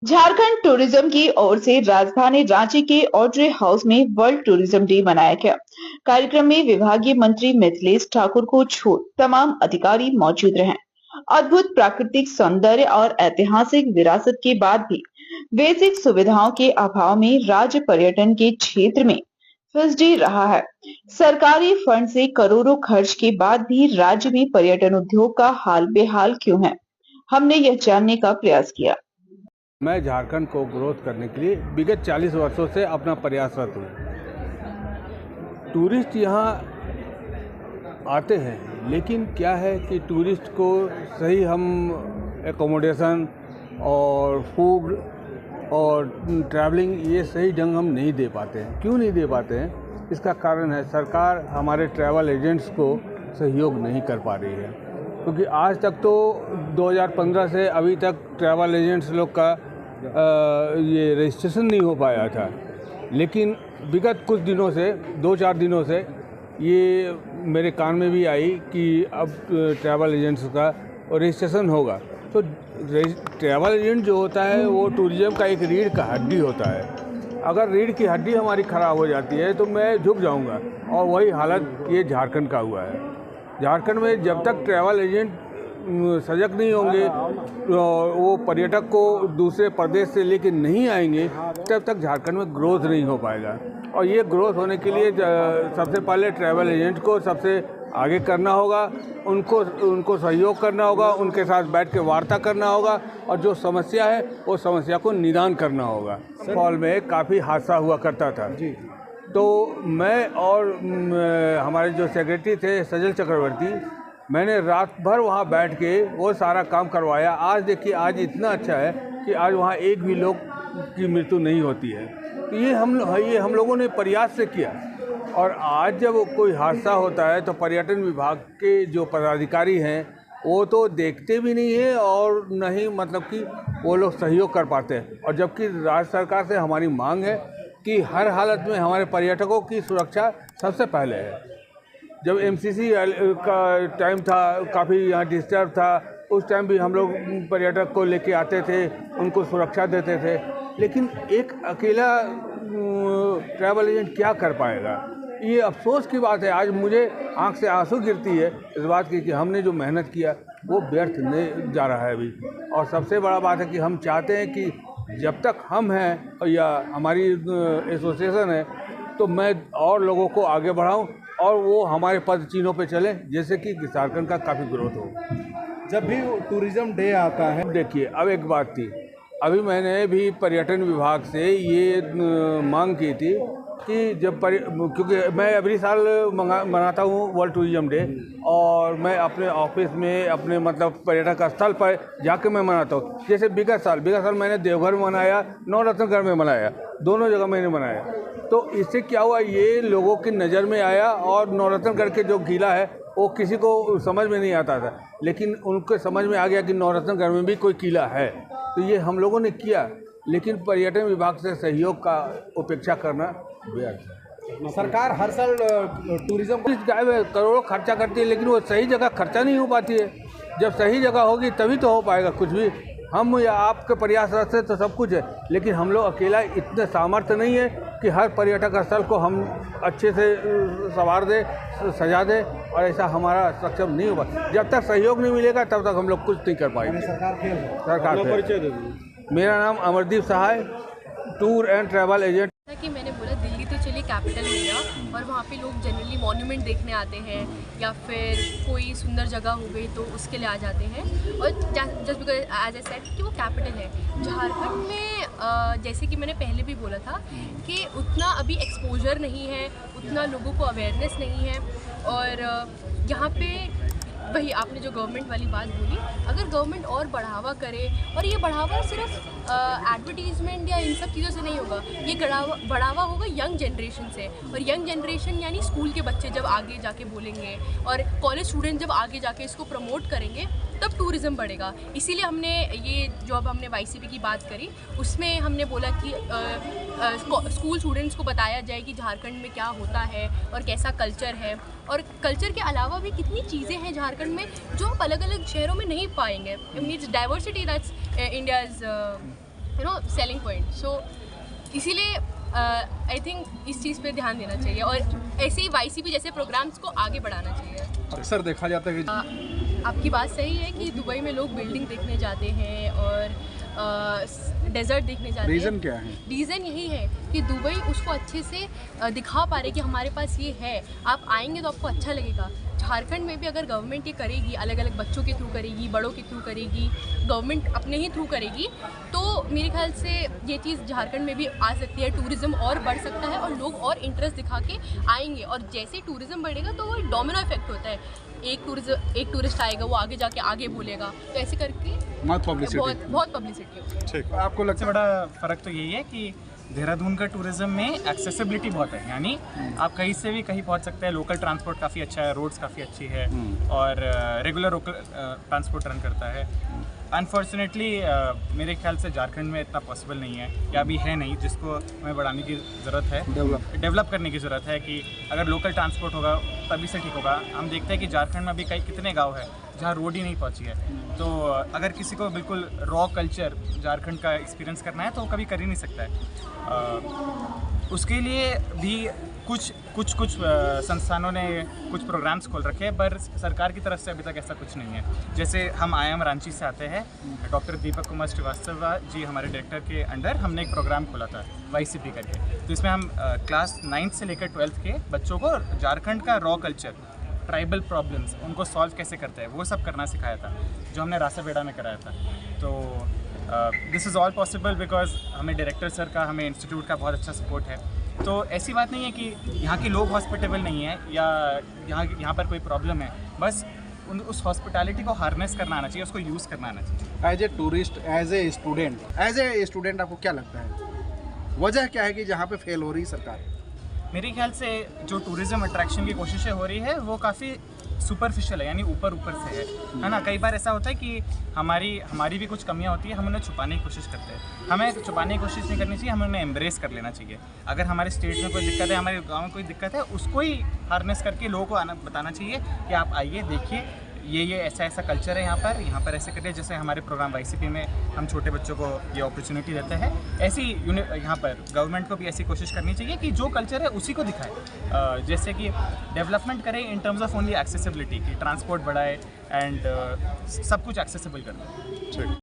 Jharkhand tourism की ओर से राजधानी रांची के ऑड्रे हाउस में वर्ल्ड टूरिज्म डे मनाया गया। कार्यक्रम में विभागीय मंत्री मिथिलेश ठाकुर को छोड़ तमाम अधिकारी मौजूद रहे। अद्भुत प्राकृतिक सौंदर्य और ऐतिहासिक विरासत के बाद भी बेसिक सुविधाओं के अभाव में राज्य पर्यटन के क्षेत्र में फिसडी रहा है। सरकारी फंड से करोड़ों खर्च के बाद भी राज्य में पर्यटन उद्योग का हाल बेहाल क्यों है, हमने यह जानने का प्रयास किया। मैं झारखंड को ग्रोथ करने के लिए विगत 40 वर्षों से अपना प्रयासरत हूँ। टूरिस्ट यहाँ आते हैं, लेकिन क्या है कि टूरिस्ट को सही हम एकोमोडेशन और फूड और ट्रैवलिंग ये सही ढंग हम नहीं दे पाते हैं। क्यों नहीं दे पाते हैं? इसका कारण है सरकार हमारे ट्रैवल एजेंट्स को सहयोग नहीं कर पा रही है, क्योंकि आज तक तो 2015 से अभी तक ट्रैवल एजेंट्स लोग का ये रजिस्ट्रेशन नहीं हो पाया था। लेकिन विगत कुछ दिनों से 2-4 दिनों से ये मेरे कान में भी आई कि अब ट्रैवल एजेंट्स का रजिस्ट्रेशन होगा। तो ट्रैवल एजेंट जो होता है वो टूरिज्म का एक रीढ़ का हड्डी होता है। अगर रीढ़ की हड्डी हमारी ख़राब हो जाती है तो मैं झुक जाऊंगा, और वही हालत ये झारखंड का हुआ है। झारखंड में जब तक ट्रैवल एजेंट सजग नहीं होंगे, वो पर्यटक को दूसरे प्रदेश से लेके नहीं आएंगे, तब तक झारखंड में ग्रोथ नहीं हो पाएगा। और ये ग्रोथ होने के लिए सबसे पहले ट्रैवल एजेंट को सबसे आगे करना होगा, उनको सहयोग करना होगा, उनके साथ बैठ के वार्ता करना होगा, और जो समस्या है वो समस्या को निदान करना होगा। फॉल में काफ़ी हादसा हुआ करता था जी। तो मैं और हमारे जो सेक्रेटरी थे सजल चक्रवर्ती, मैंने रात भर वहाँ बैठ के वो सारा काम करवाया। आज देखिए, आज इतना अच्छा है कि आज वहाँ एक भी लोग की मृत्यु नहीं होती है। तो ये हम लोगों ने प्रयास से किया। और आज जब कोई हादसा होता है तो पर्यटन विभाग के जो पदाधिकारी हैं वो तो देखते भी नहीं है, और न ही मतलब कि वो लोग सहयोग कर पाते हैं। और जबकि राज्य सरकार से हमारी मांग है कि हर हालत में हमारे पर्यटकों की सुरक्षा सबसे पहले है। जब एमसीसी का टाइम था, काफ़ी यहाँ डिस्टर्ब था, उस टाइम भी हम लोग पर्यटक को लेके आते थे, उनको सुरक्षा देते थे। लेकिन एक अकेला ट्रैवल एजेंट क्या कर पाएगा? ये अफसोस की बात है। आज मुझे आंख से आंसू गिरती है इस बात की कि हमने जो मेहनत किया वो व्यर्थ नहीं जा रहा है अभी। और सबसे बड़ा बात है कि हम चाहते हैं कि जब तक हम हैं या हमारी एसोसिएशन है, तो मैं और लोगों को आगे बढ़ाऊं और वो हमारे पद चिन्हों पे चलें, जैसे कि झारखंड का काफ़ी ग्रोथ हो। जब भी टूरिज्म डे आता है, देखिए, अब एक बात थी, अभी मैंने भी पर्यटन विभाग से ये मांग की थी कि जब क्योंकि मैं एवरी साल मनाता हूँ वर्ल्ड टूरिज्म डे, और मैं अपने ऑफिस में अपने मतलब पर्यटक स्थल पर जाके मैं मनाता हूँ। जैसे विगत साल मैंने देवघर में मनाया, नवरत्नगढ़ में मनाया, दोनों जगह मैंने मनाया। तो इससे क्या हुआ, ये लोगों की नज़र में आया, और नवरत्नगढ़ के जो किला है वो किसी को समझ में नहीं आता था, लेकिन उनको समझ में आ गया कि नवरत्नगढ़ में भी कोई किला है। तो ये हम लोगों ने किया, लेकिन पर्यटन विभाग से सहयोग का उपेक्षा करना व्यर्थ है। सरकार हर साल टूरिज्म करोड़ों खर्चा करती है, लेकिन वो सही जगह खर्चा नहीं हो पाती है। जब सही जगह होगी तभी तो हो पाएगा कुछ भी। हम या आपके प्रयास से तो सब कुछ है, लेकिन हम लोग अकेला इतने सामर्थ्य नहीं है कि हर पर्यटक स्थल को हम अच्छे से संवार दें, सजा दें, और ऐसा हमारा सक्षम नहीं होगा। जब तक सहयोग नहीं मिलेगा तब तक हम लोग कुछ नहीं कर पाएंगे। सरकार परिचय दे दीजिए। मेरा नाम अमरदीप सहाय, टूर एंड ट्रैवल एजेंट। कि मैंने बोला दिल्ली तो चलिए कैपिटल हो गया, और वहाँ पे लोग जनरली मॉन्यूमेंट देखने आते हैं, या फिर कोई सुंदर जगह हो गई तो उसके लिए आ जाते हैं। और just because as I said कि वो कैपिटल है। झारखंड में जैसे कि मैंने पहले भी बोला था कि उतना अभी एक्सपोजर नहीं है, उतना लोगों को अवेयरनेस नहीं है। और यहाँ पे वही आपने जो गवर्नमेंट वाली बात बोली, अगर गवर्नमेंट और बढ़ावा करे, और ये बढ़ावा सिर्फ एडवर्टीजमेंट या इन सब चीज़ों से नहीं होगा, ये बढ़ावा होगा यंग जनरेशन से। और यंग जनरेशन यानी स्कूल के बच्चे जब आगे जाके बोलेंगे, और कॉलेज स्टूडेंट जब आगे जाके इसको प्रमोट करेंगे, तब टूरिज़्म बढ़ेगा। इसीलिए हमने ये जो अब हमने वाईसीपी की बात करी, उसमें हमने बोला कि स्कूल स्टूडेंट्स को बताया जाए कि झारखंड में क्या होता है और कैसा कल्चर है। और कल्चर के अलावा भी कितनी चीज़ें हैं झारखंड में जो आप अलग अलग शहरों में नहीं पाएंगे। Means diversity that's India's selling point. So इसीलिए आई थिंक इस चीज़ पे ध्यान देना चाहिए और ऐसे ही YCP जैसे प्रोग्राम्स को आगे बढ़ाना चाहिए। अक्सर देखा जाता है कि आपकी बात सही है कि दुबई में लोग बिल्डिंग देखने जाते हैं और डेजर्ट देखने जाते हैं। रीज़न क्या है? रीज़न यही है कि दुबई उसको अच्छे से दिखा पा रहे कि हमारे पास ये है, आप आएंगे तो आपको अच्छा लगेगा। झारखंड में भी अगर गवर्नमेंट ये करेगी, अलग अलग बच्चों के थ्रू करेगी, बड़ों के थ्रू करेगी, गवर्नमेंट अपने ही थ्रू करेगी, तो मेरे ख्याल से ये चीज़ झारखंड में भी आ सकती है। टूरिज़्म और बढ़ सकता है और लोग और इंटरेस्ट दिखा के आएंगे और जैसे टूरिज़्म बढ़ेगा तो वो डोमिनो इफेक्ट होता है। एक टूरिस्ट आएगा, वो आगे जाके आगे बोलेगा, तो ऐसे करके बहुत पब्लिसिटी। बहुत पब्लिसिटी होती है। ठीक, आपको लगता सबसे बड़ा फ़र्क तो यही है कि देहरादून का टूरिज़्म में एक्सेसिबिलिटी बहुत है, यानी आप कहीं से भी कहीं पहुंच सकते हैं। लोकल ट्रांसपोर्ट काफ़ी अच्छा है, रोड्स काफ़ी अच्छी है और रेगुलर लोकल ट्रांसपोर्ट रन करता है। अनफॉर्चुनेटली मेरे ख्याल से झारखंड में इतना पॉसिबल नहीं है या अभी है नहीं, जिसको हमें बढ़ाने की ज़रूरत है, डेवलप करने की ज़रूरत है कि अगर लोकल ट्रांसपोर्ट होगा तभी से ठीक होगा। हम देखते हैं कि झारखंड में अभी कितने गाँव हैं जहाँ रोड ही नहीं पहुँची है। तो अगर किसी को बिल्कुल रॉ कल्चर झारखंड का एक्सपीरियंस करना है तो वो कभी कर ही नहीं सकता है। उसके लिए भी कुछ संस्थानों ने कुछ प्रोग्राम्स खोल रखे हैं, पर सरकार की तरफ से अभी तक ऐसा कुछ नहीं है। जैसे हम IIM रांची से आते हैं, डॉक्टर दीपक कुमार श्रीवास्तव जी हमारे डायरेक्टर के अंडर हमने एक प्रोग्राम खोला था YCP करके। तो इसमें हम क्लास 9th से लेकर 12th के बच्चों को झारखंड का रॉ कल्चर, ट्राइबल प्रॉब्लम्स, उनको सॉल्व कैसे करते हैं वो सब करना सिखाया था, जो हमने रासाबेड़ा में कराया था। तो this is all possible because हमें डायरेक्टर सर का, हमें इंस्टीट्यूट का बहुत अच्छा सपोर्ट है। तो ऐसी बात नहीं है कि यहाँ के लोग हॉस्पिटेबल नहीं है या यहाँ पर कोई प्रॉब्लम है, बस उस हॉस्पिटैलिटी को हार्नेस करना आना चाहिए, उसको यूज़ करना आना चाहिए। As a tourist, as a student आपको क्या लगता है वजह क्या है कि जहाँ पे फेल हो रही सरकार? मेरे ख्याल से जो टूरिज़्म अट्रैक्शन की कोशिशें हो रही है वो काफ़ी सुपरफिशियल है, यानी ऊपर से है ना। कई बार ऐसा होता है कि हमारी भी कुछ कमियां होती है, हम उन्हें छुपाने की कोशिश करते हैं। हमें छुपाने की कोशिश नहीं करनी चाहिए, हमें उन्हें एम्ब्रेस कर लेना चाहिए। अगर हमारे स्टेट में कोई दिक्कत है, हमारे गाँव में कोई दिक्कत है, उसको ही हार्नेस करके लोगों को बताना चाहिए कि आप आइए, देखिए ये ऐसा कल्चर है यहाँ पर ऐसे करिए। जैसे हमारे प्रोग्राम YCP में हम छोटे बच्चों को ये अपॉर्चुनिटी देते हैं, ऐसी यहाँ पर गवर्नमेंट को भी ऐसी कोशिश करनी चाहिए कि जो कल्चर है उसी को दिखाए। जैसे कि डेवलपमेंट करें in terms of only accessibility, कि ट्रांसपोर्ट बढ़ाए एंड सब कुछ एक्सेसिबल कर दें।